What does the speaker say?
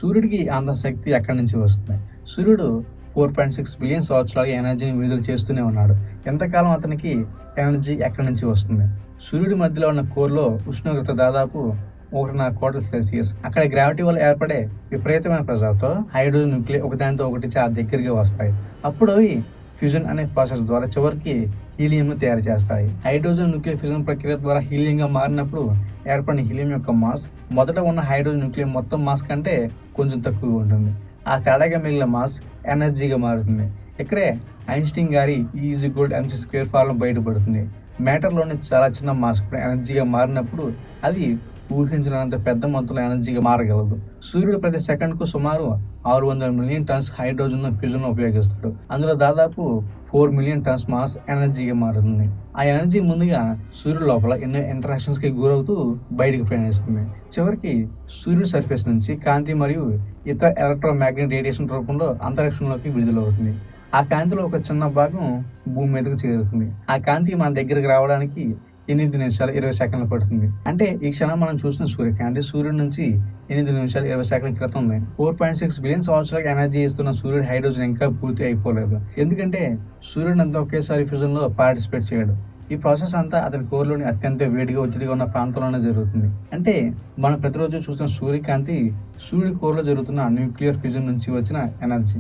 సూర్యుడికి అంత శక్తి ఎక్కడి నుంచి వస్తుంది? సూర్యుడు 4.6 బిలియన్ సంవత్సరాలుగా ఎనర్జీని విడుదల చేస్తూనే ఉన్నాడు. ఎంతకాలం అతనికి ఎనర్జీ ఎక్కడి నుంచి వస్తుంది? సూర్యుడి మధ్యలో ఉన్న కోర్‌లో ఉష్ణోగ్రత దాదాపు 1.5 కోట్ల సెల్సియస్. అక్కడ గ్రావిటీ వల్ల ఏర్పడే విపరీతమైన ప్రెషర్‌తో హైడ్రోజన్ న్యూక్లియై ఒకదానితో ఒకటి చాలా దగ్గరగా వస్తాయి. అప్పుడు అవి ఫ్యూజన్ అనే ప్రాసెస్ ద్వారా చివరికి హీలియంను తయారు చేస్తాయి. హైడ్రోజన్ న్యూక్లియర్ ఫ్యూజన్ ప్రక్రియ ద్వారా హీలియంగా మారినప్పుడు ఏర్పడిన హీలియం యొక్క మాస్ మొదట ఉన్న హైడ్రోజన్ న్యూక్లియర్ మొత్తం మాస్ కంటే కొంచెం తక్కువగా ఉంటుంది. ఆ తేడాగా మిగిలిన మాస్ ఎనర్జీగా మారుతుంది. ఇక్కడే ఐన్‌స్టీన్ గారి E=mc² ఫార్ములా బయటపడుతుంది. మ్యాటర్‌లోని చాలా చిన్న మాస్ కూడా ఎనర్జీగా మారినప్పుడు అది ఊహించనంత పెద్ద మొత్తంలో ఎనర్జీగా మారగలదు. సూర్యుడు ప్రతి సెకండ్‌కు సుమారు 600 మిలియన్ టన్స్ హైడ్రోజన్‌ను ఫ్యూజన్‌లో ఉపయోగిస్తాడు. అందులో దాదాపు 4 మిలియన్ టన్స్ మాస్ ఎనర్జీగా మారుతుంది. ఆ ఎనర్జీ ముందుగా సూర్యుడి లోపల ఎన్నో ఇంటరాక్షన్స్‌కి గురవుతూ బయటకు ప్రయాణిస్తుంది. చివరికి సూర్యుడి సర్ఫేస్ నుంచి కాంతి మరియు ఇతర ఎలక్ట్రోమాగ్నెటిక్ రేడియేషన్ రూపంలో అంతరిక్షంలోకి విడుదలవుతుంది. ఆ కాంతిలో ఒక చిన్న భాగం భూమి మీదకు చేరుతుంది. ఆ కాంతి మన దగ్గరికి రావడానికి 8 నిమిషాలు 20 సెకన్లు పడుతుంది. అంటే ఈ క్షణం మనం చూసిన సూర్యకాంతి సూర్యుడి నుంచి 8 నిమిషాలు 20 సెకన్ల క్రితం ఉంది. 4.6 బిలియన్ సంవత్సరాలుగా ఎనర్జీ ఇస్తున్న సూర్యుడి హైడ్రోజన్ ఇంకా పూర్తి అయిపోలేదు. ఎందుకంటే సూర్యుడు అంతా ఒకేసారి ఫ్యూజన్‌లో పార్టిసిపేట్ చేయడు. ఈ ప్రాసెస్ అంతా అతని కోర్‌లోని అత్యంత వేడిగా ఒత్తిడిగా ఉన్న ప్రాంతంలోనే జరుగుతుంది. అంటే మనం ప్రతిరోజు చూస్తున్న సూర్యకాంతి సూర్యుడి కోర్‌లో జరుగుతున్న న్యూక్లియర్ ఫ్యూజన్ నుంచి వచ్చిన ఎనర్జీ.